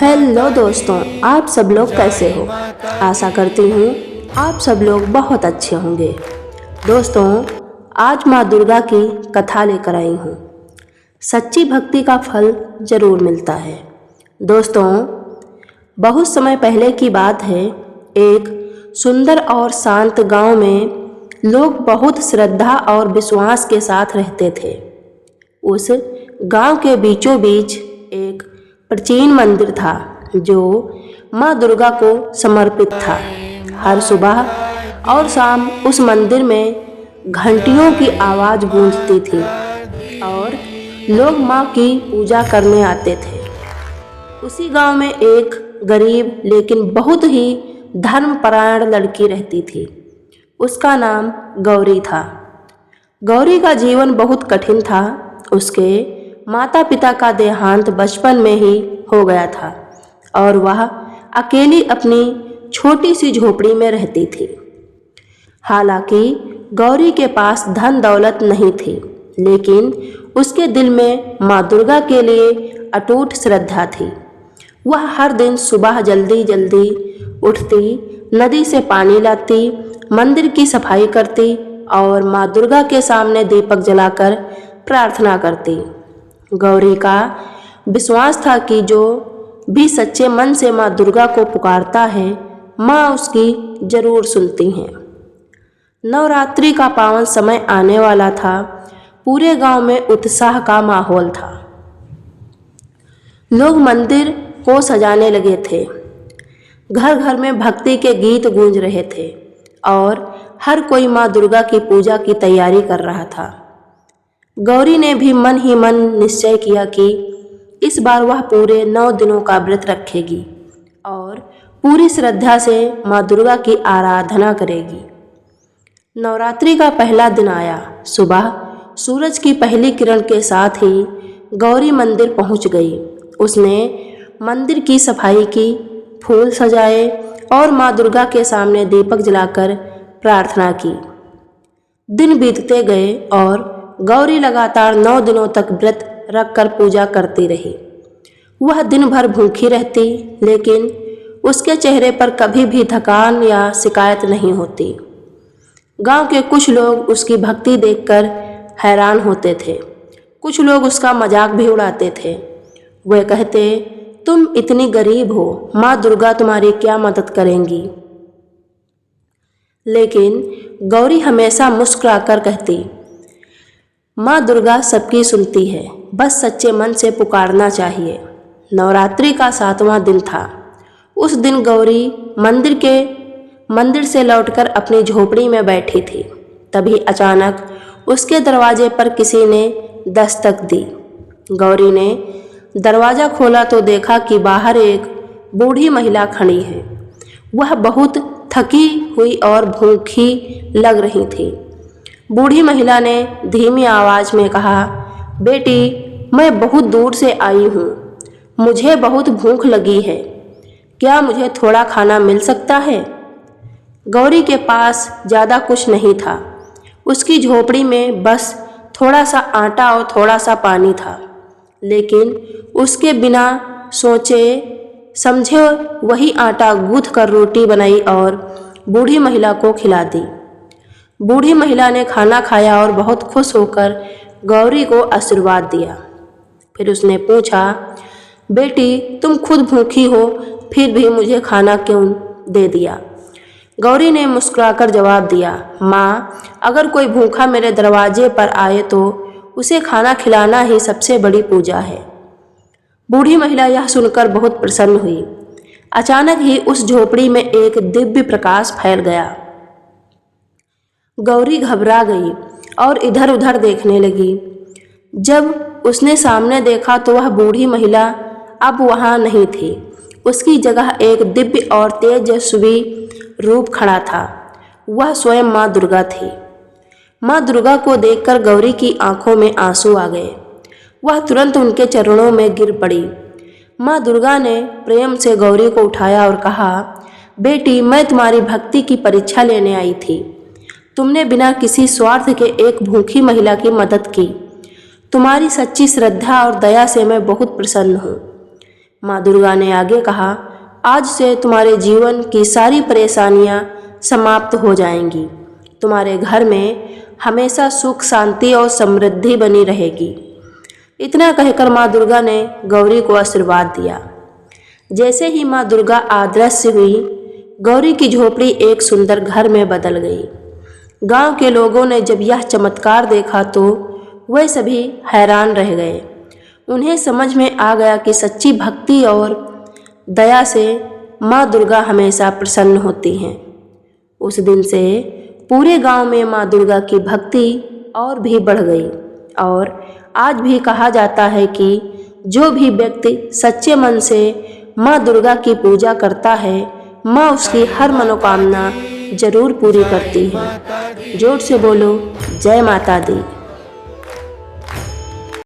Hello दोस्तों, आप सब लोग कैसे हो। आशा करती हूँ आप सब लोग बहुत अच्छे होंगे। दोस्तों, आज माँ दुर्गा की कथा लेकर आई हूँ। सच्ची भक्ति का फल जरूर मिलता है। दोस्तों, बहुत समय पहले की बात है। एक सुंदर और शांत गांव में लोग बहुत श्रद्धा और विश्वास के साथ रहते थे। उस गांव के बीचों बीच एक प्राचीन मंदिर था जो माँ दुर्गा को समर्पित था। हर सुबह और शाम उस मंदिर में घंटियों की आवाज़ गूंजती थी और लोग माँ की पूजा करने आते थे। उसी गांव में एक गरीब लेकिन बहुत ही धर्मपरायण लड़की रहती थी। उसका नाम गौरी था। गौरी का जीवन बहुत कठिन था। उसके माता पिता का देहांत बचपन में ही हो गया था और वह अकेली अपनी छोटी सी झोपड़ी में रहती थी। हालांकि गौरी के पास धन दौलत नहीं थी, लेकिन उसके दिल में माँ दुर्गा के लिए अटूट श्रद्धा थी। वह हर दिन सुबह जल्दी जल्दी उठती, नदी से पानी लाती, मंदिर की सफाई करती और माँ दुर्गा के सामने दीपक जलाकर प्रार्थना करती। गौरी का विश्वास था कि जो भी सच्चे मन से माँ दुर्गा को पुकारता है, माँ उसकी जरूर सुनती हैं। नवरात्रि का पावन समय आने वाला था। पूरे गांव में उत्साह का माहौल था। लोग मंदिर को सजाने लगे थे। घर घर में भक्ति के गीत गूंज रहे थे और हर कोई माँ दुर्गा की पूजा की तैयारी कर रहा था। गौरी ने भी मन ही मन निश्चय किया कि इस बार वह पूरे 9 दिनों का व्रत रखेगी और पूरी श्रद्धा से माँ दुर्गा की आराधना करेगी। नवरात्रि का पहला दिन आया। सुबह सूरज की पहली किरण के साथ ही गौरी मंदिर पहुंच गई। उसने मंदिर की सफाई की, फूल सजाए और माँ दुर्गा के सामने दीपक जलाकर प्रार्थना की। दिन बीतते गए और गौरी लगातार 9 दिनों तक व्रत रखकर पूजा करती रही। वह दिन भर भूखी रहती, लेकिन उसके चेहरे पर कभी भी थकान या शिकायत नहीं होती। गांव के कुछ लोग उसकी भक्ति देखकर हैरान होते थे। कुछ लोग उसका मजाक भी उड़ाते थे। वे कहते, तुम इतनी गरीब हो, माँ दुर्गा तुम्हारी क्या मदद करेंगी। लेकिन गौरी हमेशा मुस्कुराकर कहती, माँ दुर्गा सबकी सुनती है, बस सच्चे मन से पुकारना चाहिए। नवरात्रि का 7वां दिन था। उस दिन गौरी मंदिर से लौटकर अपनी झोपड़ी में बैठी थी। तभी अचानक उसके दरवाजे पर किसी ने दस्तक दी। गौरी ने दरवाज़ा खोला तो देखा कि बाहर एक बूढ़ी महिला खड़ी है। वह बहुत थकी हुई और भूखी लग रही थी। बूढ़ी महिला ने धीमी आवाज़ में कहा, बेटी, मैं बहुत दूर से आई हूँ। मुझे बहुत भूख लगी है। क्या मुझे थोड़ा खाना मिल सकता है? गौरी के पास ज़्यादा कुछ नहीं था। उसकी झोपड़ी में बस थोड़ा सा आटा और थोड़ा सा पानी था। लेकिन उसके बिना सोचे समझे वही आटा गूँथ कर रोटी बनाई और बूढ़ी महिला को खिला दी। बूढ़ी महिला ने खाना खाया और बहुत खुश होकर गौरी को आशीर्वाद दिया। फिर उसने पूछा, बेटी, तुम खुद भूखी हो, फिर भी मुझे खाना क्यों दे दिया? गौरी ने मुस्कुराकर जवाब दिया, माँ, अगर कोई भूखा मेरे दरवाजे पर आए तो उसे खाना खिलाना ही सबसे बड़ी पूजा है। बूढ़ी महिला यह सुनकर बहुत प्रसन्न हुई। अचानक ही उस झोपड़ी में एक दिव्य प्रकाश फैल गया। गौरी घबरा गई और इधर उधर देखने लगी। जब उसने सामने देखा तो वह बूढ़ी महिला अब वहाँ नहीं थी। उसकी जगह एक दिव्य और तेजस्वी रूप खड़ा था। वह स्वयं माँ दुर्गा थी। माँ दुर्गा को देखकर गौरी की आंखों में आंसू आ गए। वह तुरंत उनके चरणों में गिर पड़ी। माँ दुर्गा ने प्रेम से गौरी को उठाया और कहा, बेटी, मैं तुम्हारी भक्ति की परीक्षा लेने आई थी। तुमने बिना किसी स्वार्थ के एक भूखी महिला की मदद की। तुम्हारी सच्ची श्रद्धा और दया से मैं बहुत प्रसन्न हूँ। माँ दुर्गा ने आगे कहा, आज से तुम्हारे जीवन की सारी परेशानियाँ समाप्त हो जाएंगी। तुम्हारे घर में हमेशा सुख, शांति और समृद्धि बनी रहेगी। इतना कहकर माँ दुर्गा ने गौरी को आशीर्वाद दिया। जैसे ही माँ दुर्गा अदृश्य हुई, गौरी की झोपड़ी एक सुंदर घर में बदल गई। गांव के लोगों ने जब यह चमत्कार देखा तो वे सभी हैरान रह गए। उन्हें समझ में आ गया कि सच्ची भक्ति और दया से माँ दुर्गा हमेशा प्रसन्न होती हैं। उस दिन से पूरे गांव में माँ दुर्गा की भक्ति और भी बढ़ गई और आज भी कहा जाता है कि जो भी व्यक्ति सच्चे मन से माँ दुर्गा की पूजा करता है, माँ उसकी हर मनोकामना जरूर पूरी करती है। जोर से बोलो, जय माता दी।